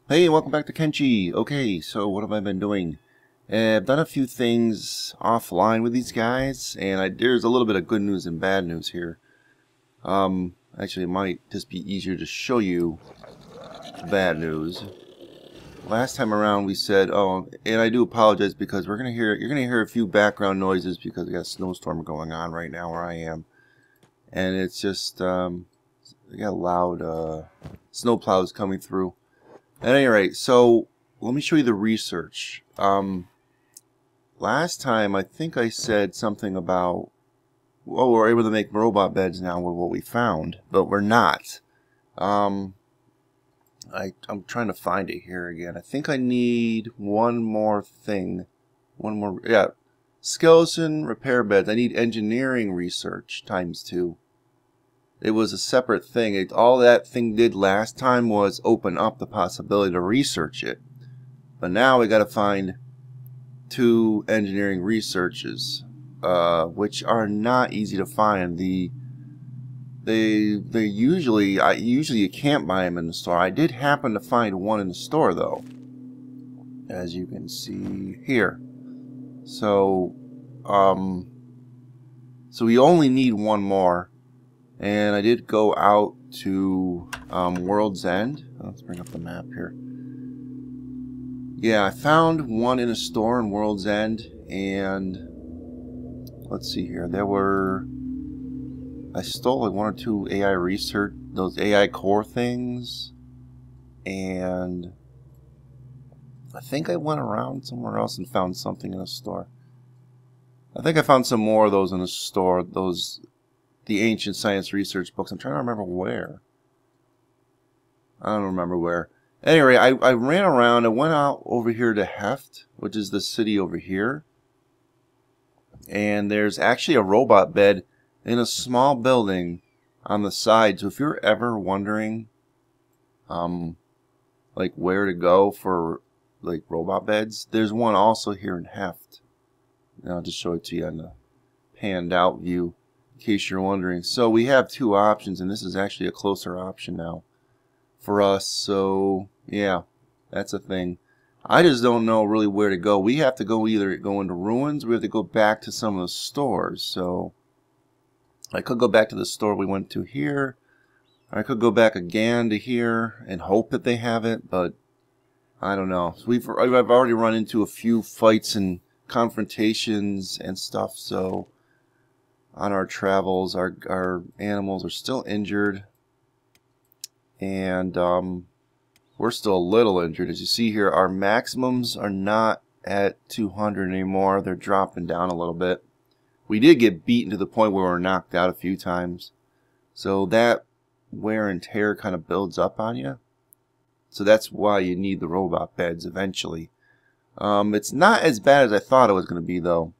Hey, welcome back to Kenshi. Okay, so what have I been doing? I've done a few things offline with these guys, and there's a little bit of good news and bad news here. Actually, it might just be easier to show you the bad news. Last time around, we said, oh, and I do apologize because you're gonna hear a few background noises because we got a snowstorm going on right now where I am, and it's just we got loud snow plows coming through. At any rate, so let me show you the research. Last time I think I said something about, well, we're able to make robot beds now with what we found, but we're not. I'm trying to find it here again. I think I need one more thing. Yeah. Skeleton repair beds. I need engineering research ×2. It was a separate thing. All that thing did last time was open up the possibility to research it. But now we got to find 2 engineering researches, which are not easy to find. Usually you can't buy them in the store. I did happen to find one in the store though, as you can see here. So we only need one more. And I did go out to World's End. Let's bring up the map here. Yeah, I found one in a store in World's End, and let's see here. I stole like 1 or 2 AI research, those AI core things, and I think I went around somewhere else and found something in a store. I think I found some more of those in a store, the ancient science research books. I'm trying to remember where. I don't remember where. Anyway, I ran around. I went out over here to Heft, which is the city over here. And there's actually a robot bed in a small building on the side. So if you're ever wondering, like where to go for like robot beds, there's one also here in Heft. And I'll just show it to you on the panned out view, in case you're wondering. So we have 2 options, and this is actually a closer option now for us. So yeah, that's a thing. I just don't know really where to go. We have to either go into ruins, or we have to go back to some of the stores. So I could go back to the store we went to here, or I could go back again to here and hope that they have it, but I don't know. So I've already run into a few fights and confrontations and stuff, so on our travels, our animals are still injured, and we're still a little injured. As you see here, our maximums are not at 200 anymore. They're dropping down a little bit. We did get beaten to the point where we were knocked out a few times, so that wear and tear kind of builds up on you. So that's why you need the robot beds eventually. It's not as bad as I thought it was going to be, though.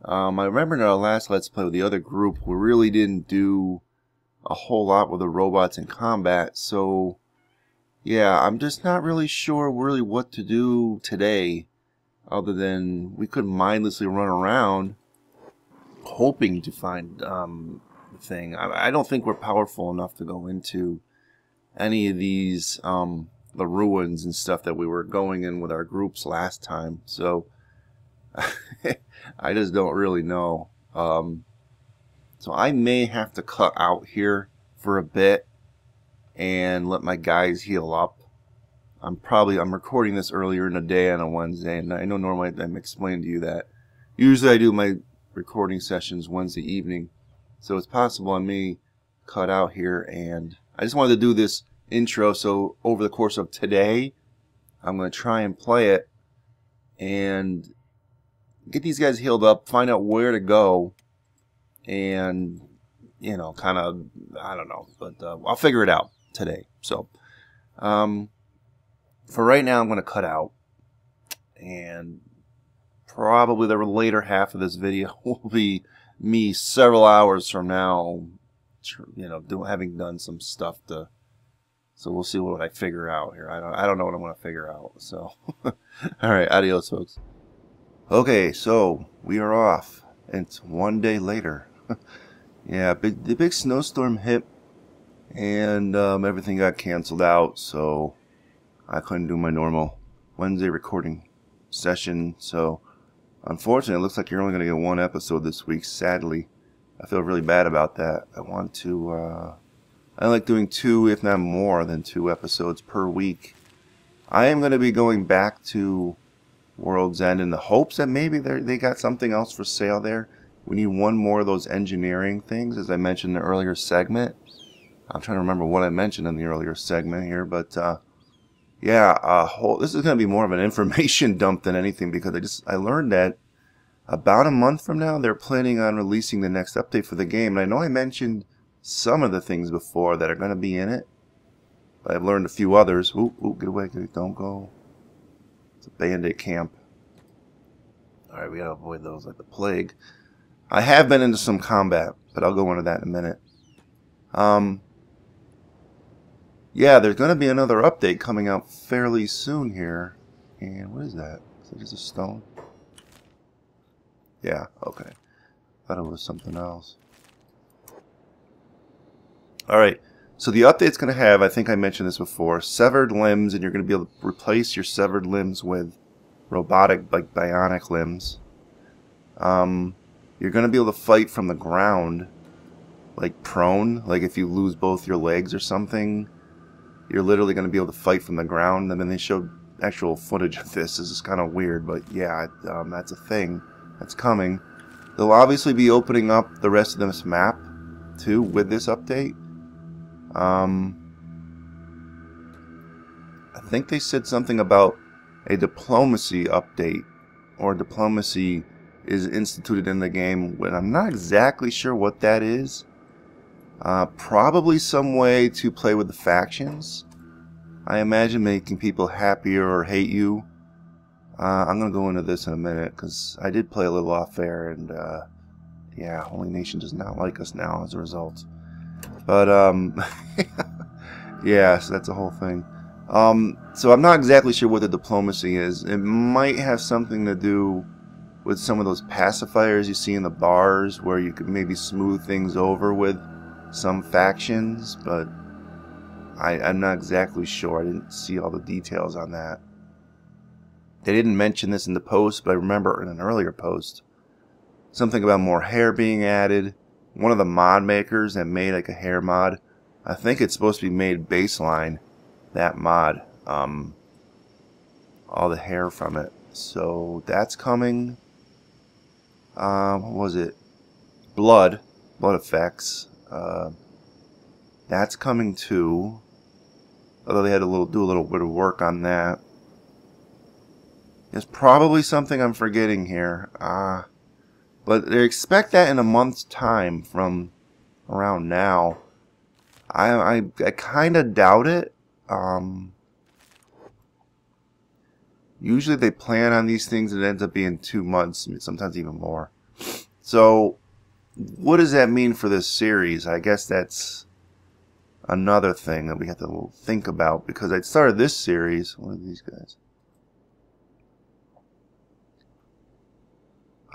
I remember in our last Let's Play with the other group, we really didn't do a whole lot with the robots in combat, so yeah, I'm just not really sure really what to do today, other than we could mindlessly run around hoping to find the thing. I don't think we're powerful enough to go into any of these the ruins and stuff that we were going in with our groups last time, so I just don't really know. So I may have to cut out here for a bit and let my guys heal up. I'm recording this earlier in the day on a Wednesday, and I know normally I'm explaining to you that usually I do my recording sessions Wednesday evening, so it's possible I may cut out here. And I just wanted to do this intro, so over the course of today I'm going to try and play it and get these guys healed up, find out where to go, and you know, kind of, I don't know, but I'll figure it out today. So for right now I'm going to cut out, and probably the later half of this video will be me several hours from now, you know, having done some stuff to. So we'll see what I figure out here. I don't know what I'm going to figure out. So, all right, adios, folks. Okay, so we are off. It's 1 day later. Yeah, the big snowstorm hit, and everything got canceled out. So I couldn't do my normal Wednesday recording session, so unfortunately it looks like you're only going to get one episode this week, sadly. I feel really bad about that. I like doing 2, if not more than 2 episodes per week. I am going to be going back to World's End in the hopes that maybe they got something else for sale there. We need one more of those engineering things, as I mentioned in the earlier segment. I'm trying to remember what I mentioned in the earlier segment here, but yeah, this is going to be more of an information dump than anything, because I learned that about a month from now they're planning on releasing the next update for the game. And I know I mentioned some of the things before that are going to be in it, but I've learned a few others. Ooh, get away, don't go. It's a bandit camp. Alright, we gotta avoid those like the plague. I have been into some combat, but I'll go into that in a minute. Yeah, there's going to be another update coming out fairly soon here. And what is that? Is it just a stone? Yeah, okay. Thought it was something else. Alright, so the update's going to have, I think I mentioned this before, severed limbs, and you're going to be able to replace your severed limbs with robotic, like bionic limbs. You're going to be able to fight from the ground, like prone, like if you lose both your legs or something. You're literally going to be able to fight from the ground. I mean, they showed actual footage of this. This is kind of weird, but yeah, that's a thing that's coming. They'll obviously be opening up the rest of this map, too, with this update. I think they said something about a diplomacy update, or diplomacy is instituted in the game, but I'm not exactly sure what that is. Probably some way to play with the factions. I imagine making people happier or hate you. I'm going to go into this in a minute, because I did play a little off air, and yeah, Holy Nation does not like us now as a result. But, yeah, so that's a whole thing. So I'm not exactly sure what the diplomacy is. It might have something to do with some of those pacifiers you see in the bars, where you could maybe smooth things over with some factions, but I'm not exactly sure. I didn't see all the details on that. They didn't mention this in the post, but I remember in an earlier post something about more hair being added. One of the mod makers that made like a hair mod, I think it's supposed to be made baseline, that mod, all the hair from it. So that's coming. What was it? Blood effects. That's coming too. Although they had to do a little bit of work on that. There's probably something I'm forgetting here. But they expect that in a month's time from around now. I kind of doubt it. Usually they plan on these things and it ends up being 2 months, sometimes even more. So, what does that mean for this series? I guess that's another thing that we have to think about, because I started this series. What are these guys?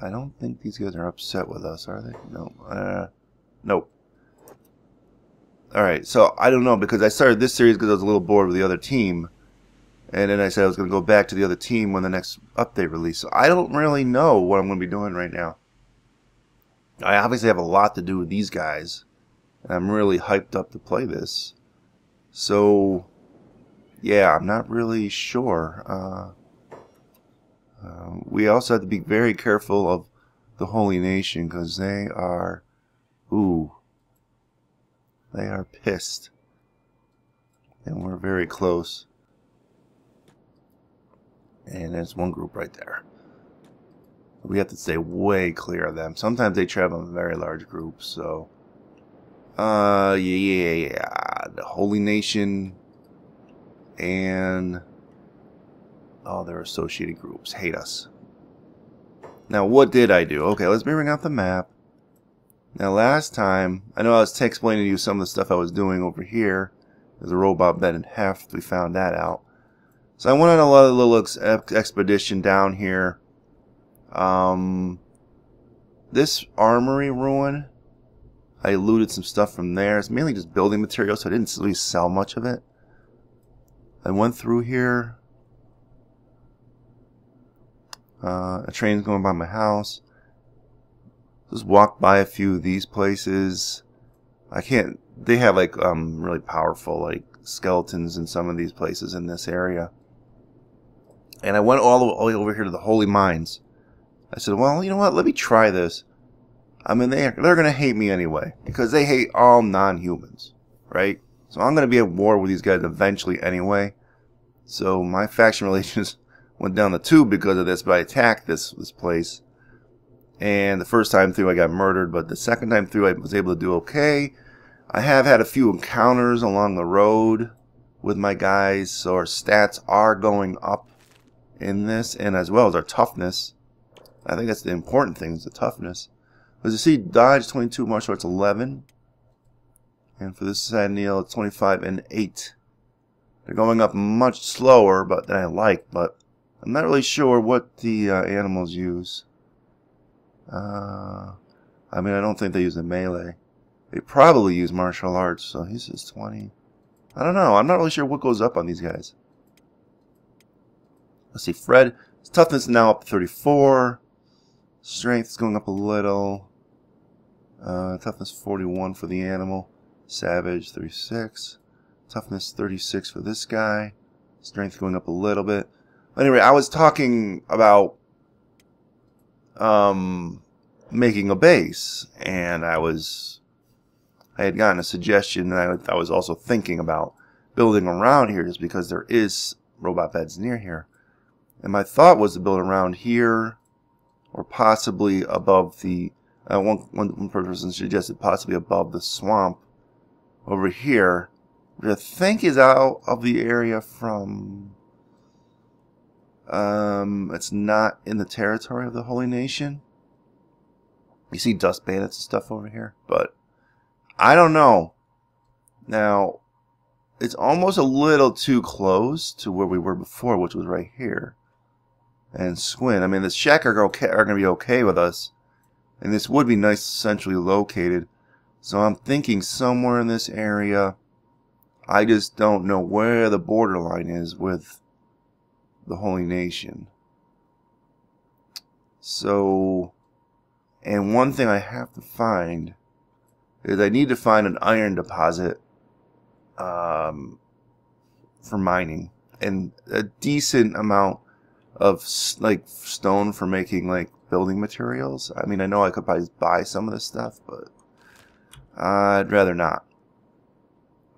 I don't think these guys are upset with us, are they? No. Nope. Alright, so I don't know, because I started this series because I was a little bored with the other team. And then I said I was going to go back to the other team when the next update released. So I don't really know what I'm going to be doing right now. I obviously have a lot to do with these guys. And I'm really hyped up to play this. So, yeah, I'm not really sure. We also have to be very careful of the Holy Nation, because they are... Ooh. They are pissed. And we're very close. And there's one group right there. We have to stay way clear of them. Sometimes they travel in very large groups, so... yeah. The Holy Nation and all their associated groups hate us. Now, what did I do? Okay, let's bring out the map. Now, last time, I know I was explaining to you some of the stuff I was doing over here. There's a robot bed and heft. We found that out. So I went on a little expedition down here. This armory ruin, I looted some stuff from there. It's mainly just building materials, so I didn't really sell much of it. I went through here. A train's going by my house. Just walked by a few of these places. I can't. They have like really powerful like skeletons in some of these places in this area. And I went all the way over here to the Holy Mines. I said, well, you know what? Let me try this. I mean, they're going to hate me anyway. Because they hate all non-humans. Right? So I'm going to be at war with these guys eventually anyway. So my faction relations went down the tube because of this. But I attacked this place. And the first time through I got murdered. But the second time through I was able to do okay. I have had a few encounters along the road with my guys. So our stats are going up in this, and as well as our toughness. I think that's the important thing, is the toughness. As you see, dodge 22, martial arts 11, and for this side Neil it's 25 and 8. They're going up much slower, but than I like. But I'm not really sure what the animals use. I mean, I don't think they use the melee. They probably use martial arts. So he says 20. I don't know. I'm not really sure what goes up on these guys. Let's see, Fred, his toughness is now up to 34. Strength is going up a little. Toughness 41 for the animal. Savage 36. Toughness 36 for this guy. Strength going up a little bit. Anyway, I was talking about making a base, and I had gotten a suggestion, and I was also thinking about building around here just because there is robot beds near here. And my thought was to build around here, or possibly above the, one person suggested possibly above the swamp over here, which I think is out of the area from, it's not in the territory of the Holy Nation. You see dust bandits and stuff over here, but I don't know. Now, it's almost a little too close to where we were before, which was right here. And Squint. I mean, the Shack are going to be okay with us. And this would be nice centrally located. So I'm thinking somewhere in this area. I just don't know where the borderline is with the Holy Nation. So, and one thing I have to find is I need to find an iron deposit for mining. And a decent amount of like stone for making like building materials. I mean, I know I could probably buy some of this stuff, but I'd rather not.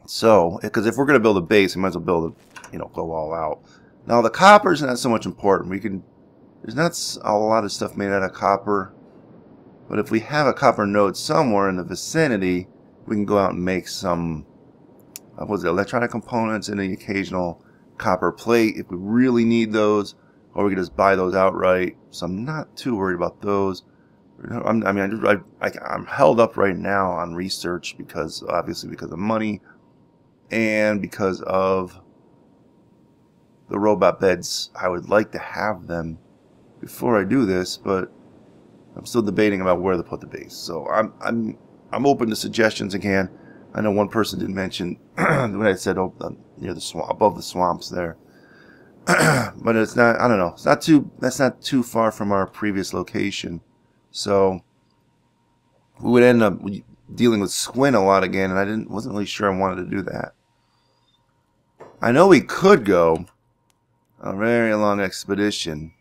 So, because if we're going to build a base, we might as well build it, you know, go all out. Now, the copper's not so much important. There's not a lot of stuff made out of copper, but if we have a copper node somewhere in the vicinity, we can go out and make some, electronic components and the occasional copper plate if we really need those. Or we could just buy those outright. So I'm not too worried about those. I'm held up right now on research because, obviously, because of money and because of the robot beds. I would like to have them before I do this, but I'm still debating about where to put the base. So I'm open to suggestions again. I know one person did mention when I said near the swamp, above the swamps there. But it's not, I don't know, that's not too far from our previous location. So we would end up dealing with Squint a lot again, and I wasn't really sure I wanted to do that. I know we could go a very long expedition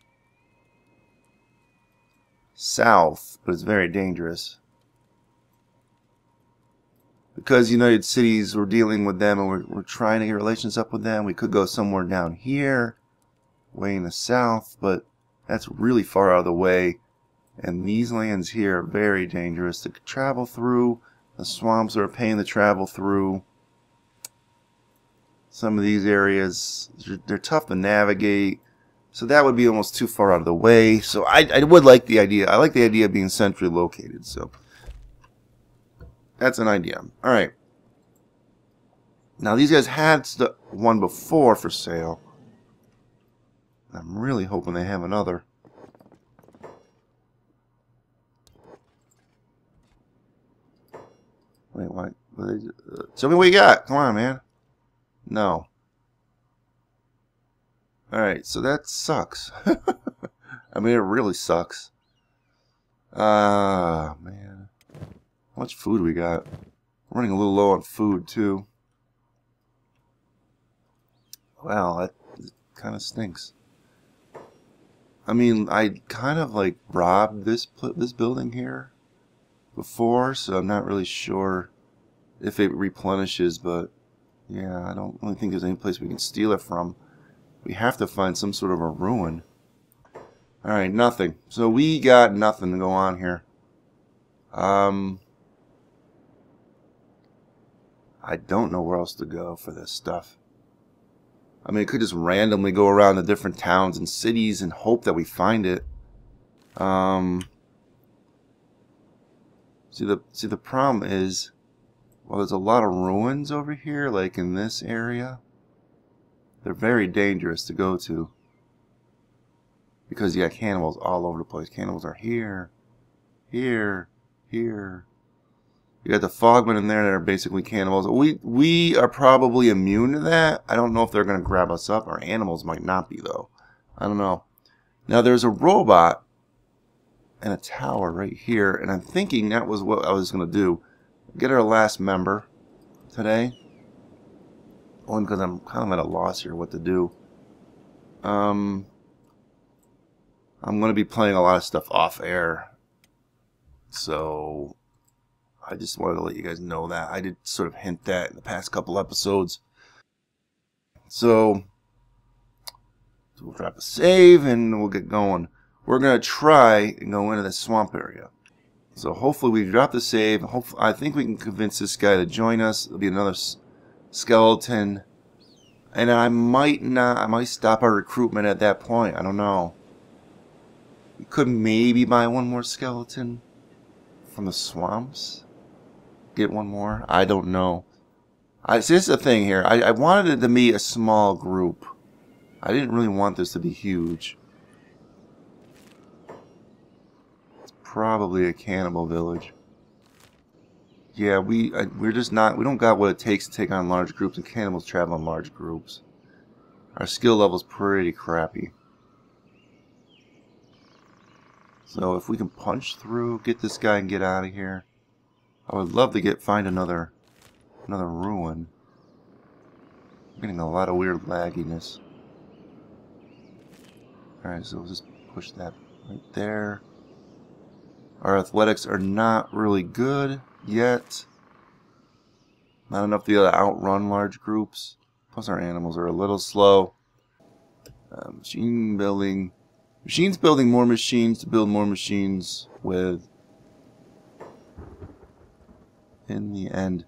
south, but it's very dangerous. Because United Cities, we're dealing with them and we're trying to get relations up with them. We could go somewhere down here, way in the south, but that's really far out of the way. And these lands here are very dangerous to travel through. The swamps are a pain to travel through. Some of these areas, they're tough to navigate. So that would be almost too far out of the way. So I would like the idea. I like the idea of being centrally located. So that's an idea. All right. Now, these guys had one before for sale. I'm really hoping they have another. Wait, what? Tell me what you got. Come on, man. No. Alright, so that sucks. I mean, it really sucks. Ah, man. How much food we got? We're running a little low on food, too. Wow, that kind of stinks. I mean, I kind of like robbed this building here before, so I'm not really sure if it replenishes, but yeah, I don't really think there's any place we can steal it from. We have to find some sort of a ruin. Alright, nothing. So we got nothing to go on here. I don't know where else to go for this stuff. I mean, it could just randomly go around to different towns and cities and hope that we find it. See the problem is, well, there's a lot of ruins over here, like in this area. They're very dangerous to go to. Because you got cannibals all over the place. Cannibals are here, here, here. You got the fogmen in there that are basically cannibals. We are probably immune to that. I don't know if they're going to grab us up. Our animals might not be, though. I don't know. Now, there's a robot and a tower right here. And I'm thinking that was what I was going to do. Get our last member today. Only because I'm kind of at a loss here what to do. I'm going to be playing a lot of stuff off air. So I just wanted to let you guys know that. I did sort of hint that in the past couple episodes. So we'll drop a save and we'll get going. We're going to try and go into the swamp area. So hopefully we drop the save. I think we can convince this guy to join us. There'll be another skeleton. And I might stop our recruitment at that point. I don't know. We could maybe buy one more skeleton from the swamps. Get one more. I don't know. See, this is the thing here. I wanted it to be a small group. I didn't really want this to be huge. It's probably a cannibal village. Yeah, we're just not. We don't got what it takes to take on large groups, and cannibals travel in large groups. Our skill level's pretty crappy. So if we can punch through, get this guy and get out of here. I would love to find another ruin. I'm getting a lot of weird lagginess. Alright, so we'll just push that right there. Our athletics are not really good yet. Not enough to be able to outrun large groups. Plus our animals are a little slow. Machine building. Machines building more machines to build more machines with. In the end,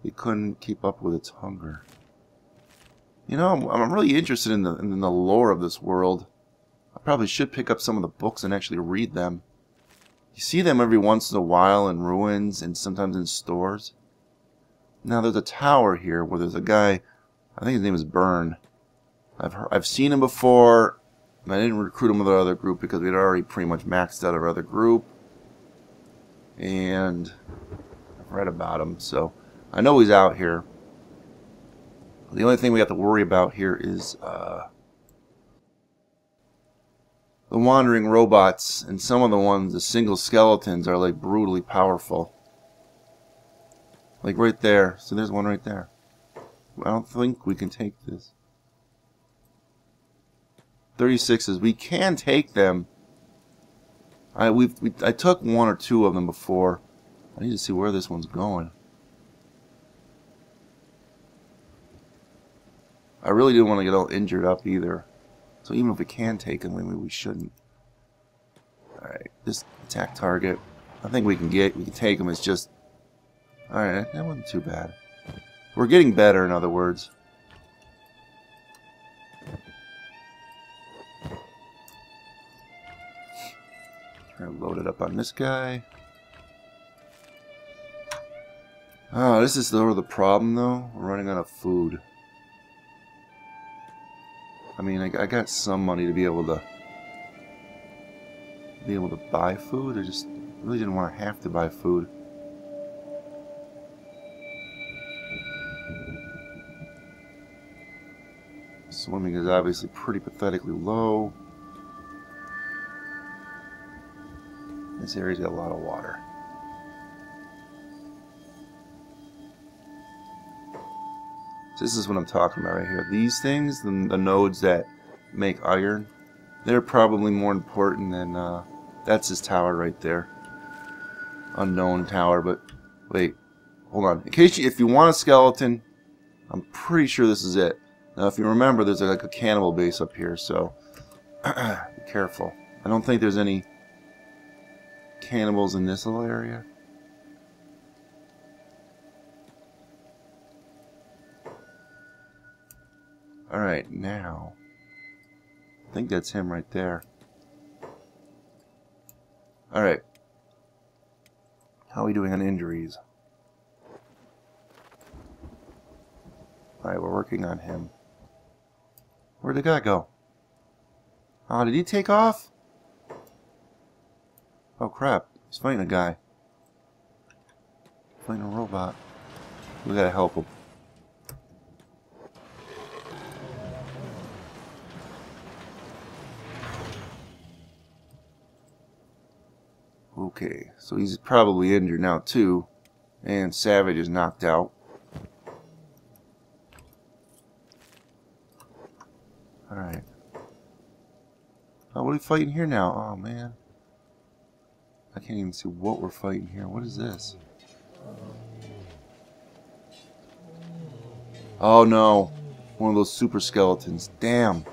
it couldn't keep up with its hunger. You know, I'm really interested in the lore of this world. I probably should pick up some of the books and actually read them. You see them every once in a while in ruins and sometimes in stores. Now there's a tower here where there's a guy, I think his name is Byrne. I've seen him before. I didn't recruit him with our other group because we'd already pretty much maxed out our other group. And I've read about him, so I know he's out here. The only thing we have to worry about here is the wandering robots, and some of the ones, the single skeletons, are like brutally powerful. Like right there. So there's one right there. I don't think we can take this. 36s. We can take them. I took one or two of them before. I need to see where this one's going. I really didn't want to get all injured up either. So even if we can take them, maybe we shouldn't. Alright, this attack target. I think we can take them. It's just... Alright, that wasn't too bad. We're getting better, in other words. Try to load it up on this guy. Oh, this is sort of the problem, though. We're running out of food. I mean, I got some money to be able to buy food. I just really didn't want to have to buy food. Swimming is obviously pretty pathetically low. This area's got a lot of water. So this is what I'm talking about right here. These things, the nodes that make iron, they're probably more important than, that's his tower right there. Unknown tower, but wait, hold on. In case if you want a skeleton, I'm pretty sure this is it. Now if you remember, there's like a cannibal base up here, so be careful. I don't think there's any cannibals in this little area. Alright, now I think that's him right there. Alright. How are we doing on injuries? Alright, we're working on him. Where'd the guy go? Oh, did he take off? Oh crap, he's fighting a guy. Fighting a robot. We gotta help him. Okay, so he's probably injured now too. And Savage is knocked out. Alright. Oh, what are we fighting here now? Oh man. I can't even see what we're fighting here. What is this? Oh no. One of those super skeletons. Damn.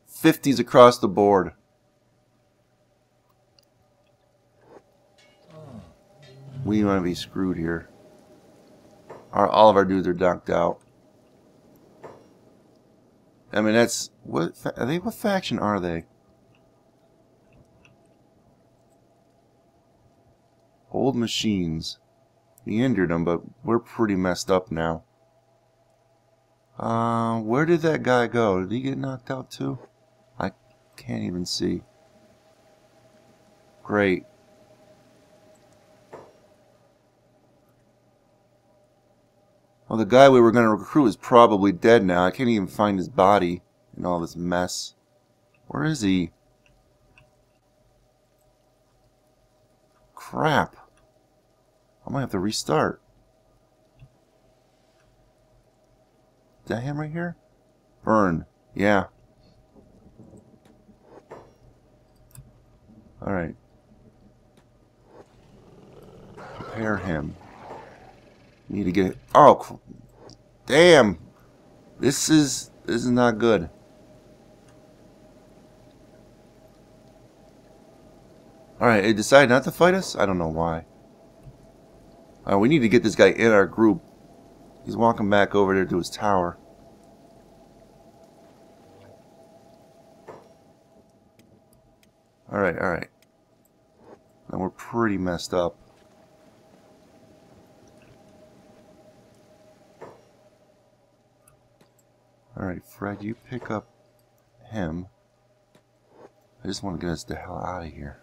50s across the board. We want to be screwed here. All of our dudes are knocked out. I mean, that's what are they? What faction are they? Old machines. We injured them, but we're pretty messed up now. Where did that guy go? Did he get knocked out too? I can't even see. Great. Well, the guy we were going to recruit is probably dead now. I can't even find his body in all this mess. Where is he? Crap. I might have to restart. Is that him right here? Burn. Yeah. Alright. Prepare him. Need to get... Oh, damn! This is not good. Alright, it decided not to fight us? I don't know why. We need to get this guy in our group. He's walking back over there to his tower. Alright, alright. Now we're pretty messed up. Alright, Fred, you pick up him. I just want to get us the hell out of here.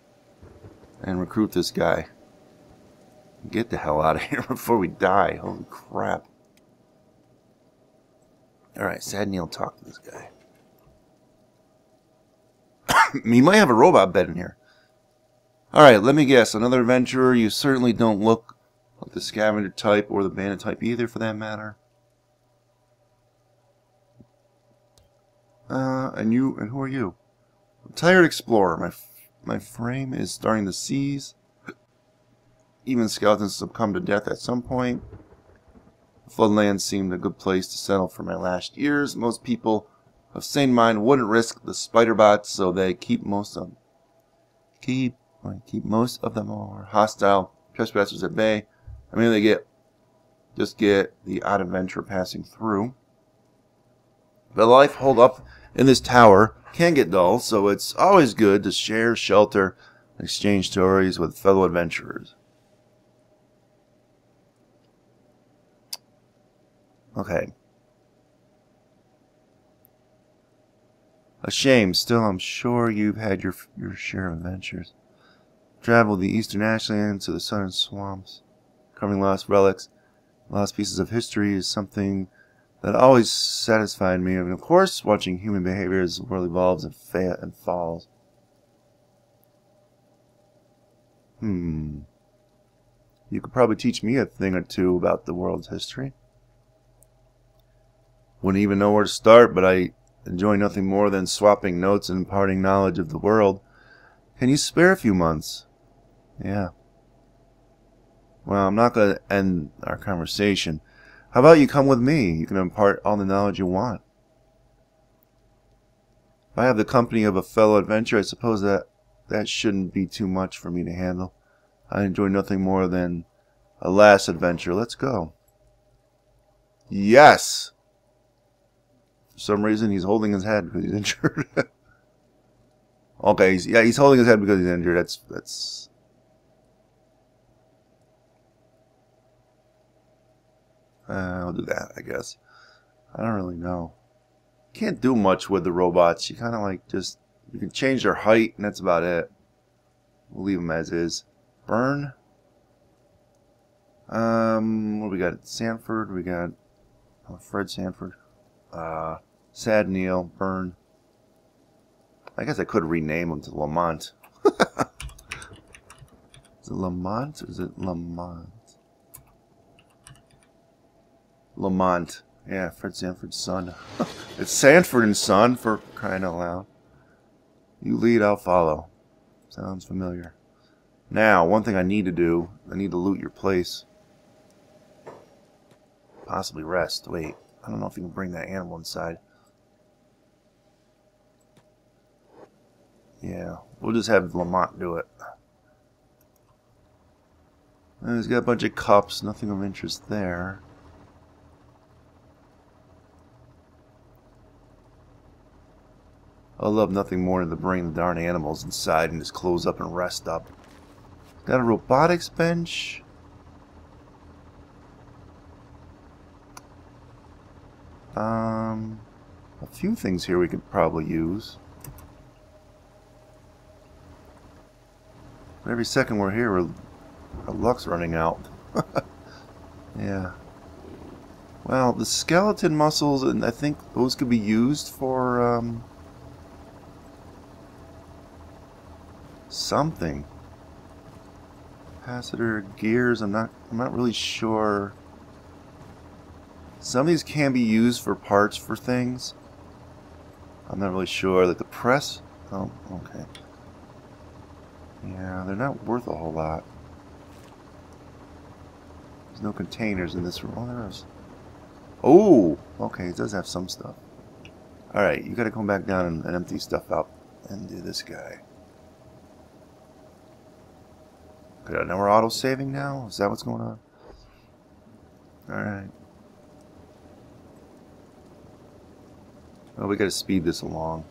And recruit this guy. Get the hell out of here before we die. Holy crap. Alright, Sad Neil, talk to this guy. He might have a robot bed in here. Alright, let me guess. Another adventurer. You certainly don't look like the scavenger type or the bandit type either, for that matter. And who are you? Retired explorer. My frame is starting to seize. Even skeletons succumb to death at some point. Floodlands seemed a good place to settle for my last years. Most people of sane mind wouldn't risk the spider bots, so they keep most of them are hostile trespassers at bay. I mean, they just get the odd adventurer passing through. But life holed up in this tower can get dull, so it's always good to share, shelter, and exchange stories with fellow adventurers. Okay. A shame. Still, I'm sure you've had your share of adventures. Traveled the eastern ashlands to the southern swamps, covering lost relics, lost pieces of history is something That always satisfied me. And of course, watching human behavior as the world evolves and falls. You could probably teach me a thing or two about the world's history. Wouldn't even know where to start, but I enjoy nothing more than swapping notes and imparting knowledge of the world. Can you spare a few months? Yeah. Well, I'm not going to end our conversation. How about you come with me? You can impart all the knowledge you want. If I have the company of a fellow adventurer, I suppose that shouldn't be too much for me to handle. I enjoy nothing more than a last adventure. Let's go. Yes! For some reason, he's holding his head because he's injured. Okay, he's holding his head because he's injured. That's... I'll do that, I guess. I don't really know. Can't do much with the robots. You kind of like just... You can change their height, and that's about it. We'll leave them as is. Burn. What we got? Sanford. We got Fred Sanford. Sad Neil. Burn. I guess I could rename him to Lamont. Is it Lamont or is it Lamont? Lamont. Yeah, Fred Sanford's son. It's Sanford and Son, for crying out loud. You lead, I'll follow. Sounds familiar. Now, one thing I need to do, I need to loot your place. Possibly rest. Wait, I don't know if you can bring that animal inside. Yeah, we'll just have Lamont do it. And he's got a bunch of cups, nothing of interest there. I love nothing more than to bring the darn animals inside and just close up and rest up. Got a robotics bench. A few things here we could probably use. Every second we're here, our luck's running out. Yeah. Well, the skeleton muscles, and I think those could be used for something. Capacitor gears. I'm not really sure. Some of these can be used for parts for things. I'm not really sure. Like the press. Oh, okay. Yeah, they're not worth a whole lot. There's no containers in this room. Oh, there is. Oh, okay. It does have some stuff. All right, you got to come back down and empty stuff out and do this guy. Good. Now we're auto-saving now? Is that what's going on? Alright. Well, we gotta speed this along.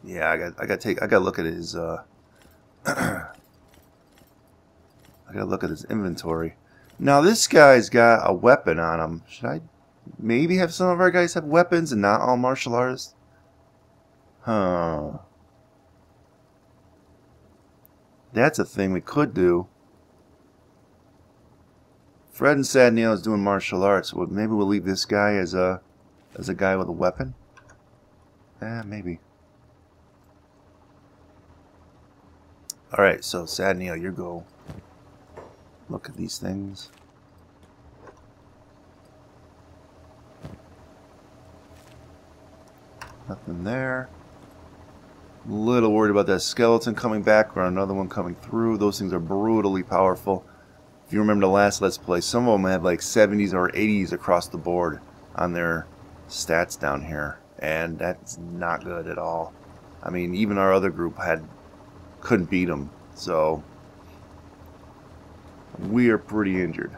Yeah, I gotta look at his I gotta look at his inventory. Now this guy's got a weapon on him. Should I maybe have some of our guys have weapons and not all martial artists? Huh. That's a thing we could do. Fred and Sad Neil is doing martial arts. Well, maybe we'll leave this guy as a guy with a weapon. Maybe. All right, so Sad Neil, you go. Look at these things. Nothing there. A little worried about that skeleton coming back or another one coming through. Those things are brutally powerful. If you remember the last Let's Play, some of them have like 70s or 80s across the board on their stats down here. And that's not good at all. I mean, even our other group couldn't beat them. So, we are pretty injured.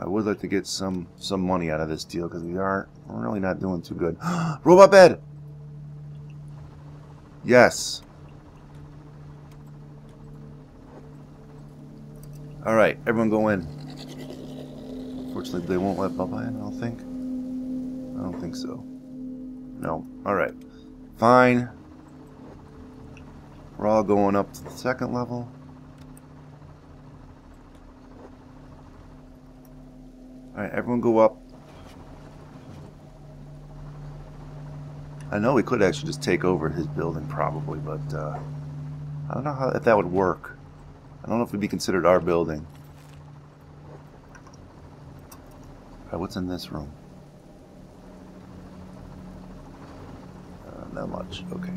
I would like to get some money out of this deal because we're really not doing too good. Robot bed! Yes. Alright, everyone go in. Fortunately, they won't let Bubba in, I don't think. think so. No. Alright. Fine. We're all going up to the second level. Alright, everyone go up. I know we could actually just take over his building probably, but I don't know if that would work. I don't know if it would be considered our building. Alright, what's in this room? Not much. Okay.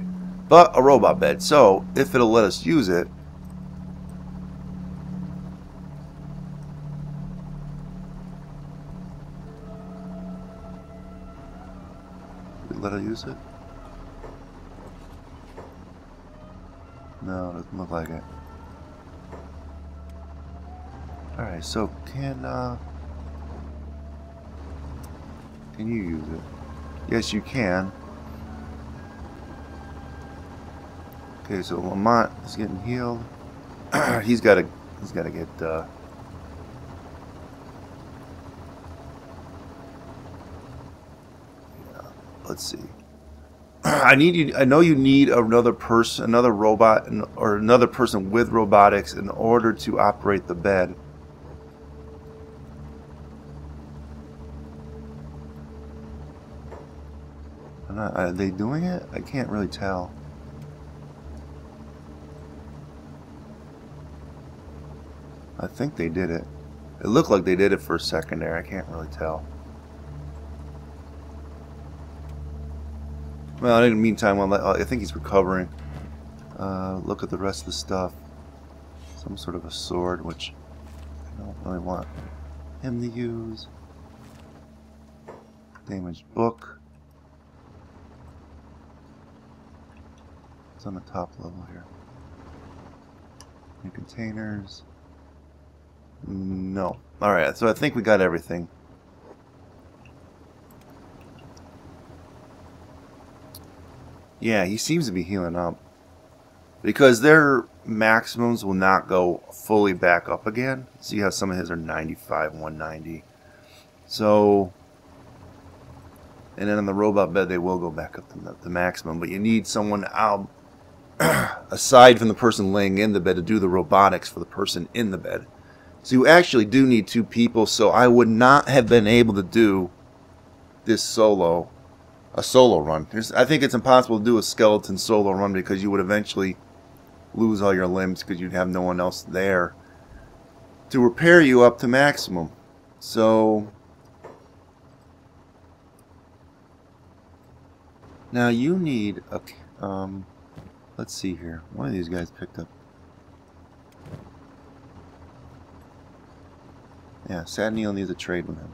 But a robot bed. So, if it'll let us use it... Let her use it? No, it doesn't look like it. Alright, so can you use it? Yes, you can. Okay, so Lamont is getting healed. he's gotta get let's see. I know you need another person, another robot, or another person with robotics in order to operate the bed. Are they doing it? I can't really tell. I think they did it. It looked like they did it for a second there. I can't really tell. Well, in the meantime, I think he's recovering. Look at the rest of the stuff. Some sort of a sword, which I don't really want him to use. Damaged book. It's on the top level here. New containers. No. Alright, so I think we got everything. Yeah, he seems to be healing up. Because their maximums will not go fully back up again. See how some of his are 95, 190. So, and then on the robot bed they will go back up to the maximum. But you need someone out, aside from the person laying in the bed, to do the robotics for the person in the bed. So you actually do need two people. So I would not have been able to do this solo. A solo run. I think it's impossible to do a skeleton solo run because you would eventually lose all your limbs because you'd have no one else there to repair you up to maximum. So now you need a let's see here. One of these guys picked up. Yeah, Sad Neil needs a trade with him.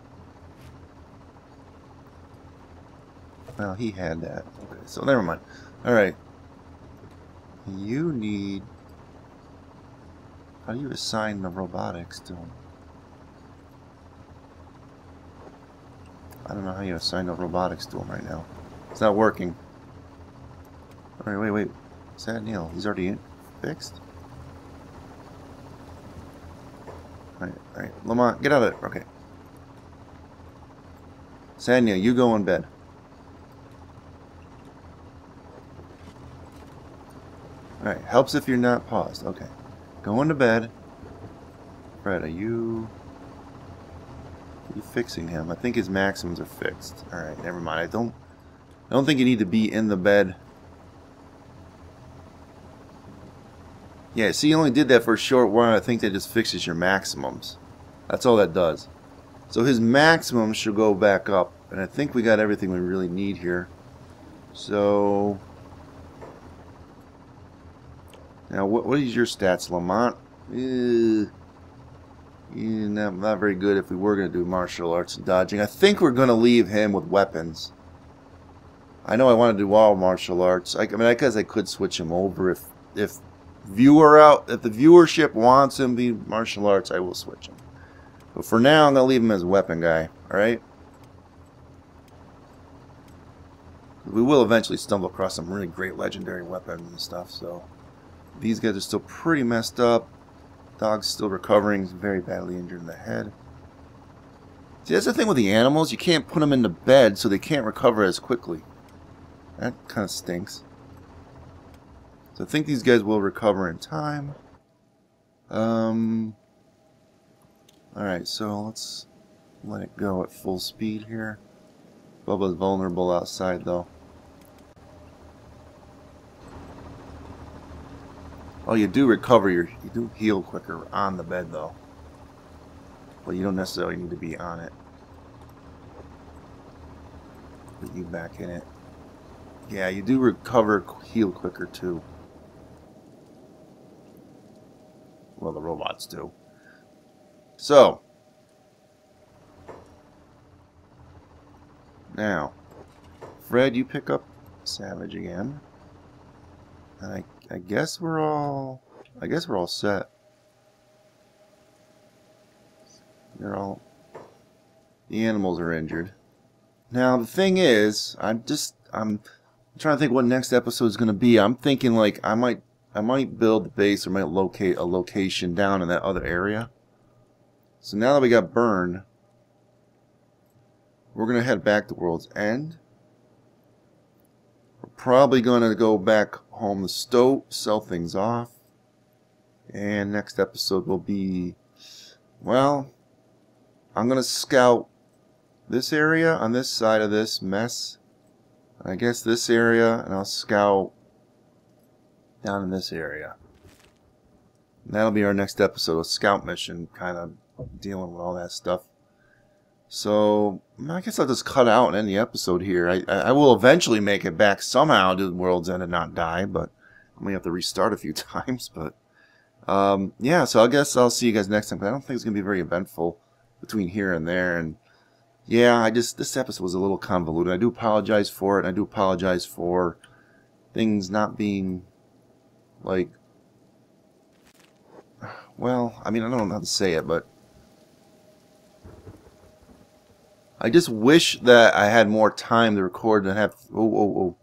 Well, he had that. Okay, so never mind. Alright. You need... How do you assign the robotics to him? I don't know how you assign the robotics to him right now. It's not working. Alright, wait. Sad Neil, he's already fixed? Alright. Lamont, get out of it. Okay. Sad Neil, you go in bed. Alright, helps if you're not paused. Okay. Go into bed. Fred, are you fixing him? I think his maximums are fixed. Alright, never mind. I don't think you need to be in the bed. Yeah, see, you only did that for a short while. I think that just fixes your maximums. That's all that does. So his maximum should go back up. And I think we got everything we really need here. So... Now, what is your stats, Lamont? Not very good if we were going to do martial arts and dodging. I think we're going to leave him with weapons. I know I want to do all martial arts. I guess I could switch him over if the viewership wants him to be martial arts, I will switch him. But for now, I'm going to leave him as a weapon guy. Alright? We will eventually stumble across some really great legendary weapons and stuff, so... These guys are still pretty messed up. Dog's still recovering. He's very badly injured in the head. See, that's the thing with the animals. You can't put them into bed, so they can't recover as quickly. That kind of stinks. So I think these guys will recover in time. Alright, so let's let it go at full speed here. Bubba's vulnerable outside, though. Oh, you do recover you do heal quicker on the bed, though. But you don't necessarily need to be on it. Put you back in it. Yeah, you do recover heal quicker, too. Well, the robots do. So, now, Fred, you pick up Savage again, and I guess we're all set. The animals are injured. Now the thing is, I'm trying to think what next episode is going to be. I'm thinking like I might build the base or might locate a location down in that other area. So now that we got Burn, we're going to head back to World's End. We're probably going to go back home to Stowe, sell things off. And next episode will be, well, I'm going to scout this area on this side of this mess. I guess this area, and I'll scout down in this area. And that'll be our next episode, a scout mission, kind of dealing with all that stuff. So I guess I'll just cut out and end the episode here. I will eventually make it back somehow to the World's End and not die, but I may have to restart a few times. But yeah, so I guess I'll see you guys next time. I don't think it's gonna be very eventful between here and there. And yeah, this episode was a little convoluted. I do apologize for it. And I do apologize for things not being like, well, I mean, I don't know how to say it, but I just wish that I had more time to record and have... Oh.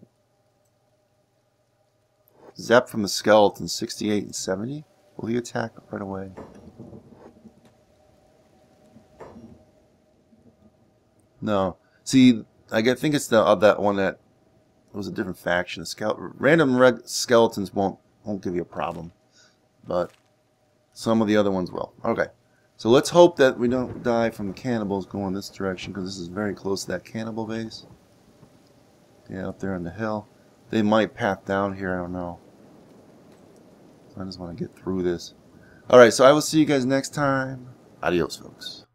Zap from the skeleton, 68 and 70. Will he attack right away? No. See, I think it's that one that was a different faction. Random red skeletons won't give you a problem, but some of the other ones will. Okay. So let's hope that we don't die from the cannibals going this direction, because this is very close to that cannibal base. Yeah, up there on the hill. They might path down here, I don't know. So I just want to get through this. Alright, so I will see you guys next time. Adios, folks.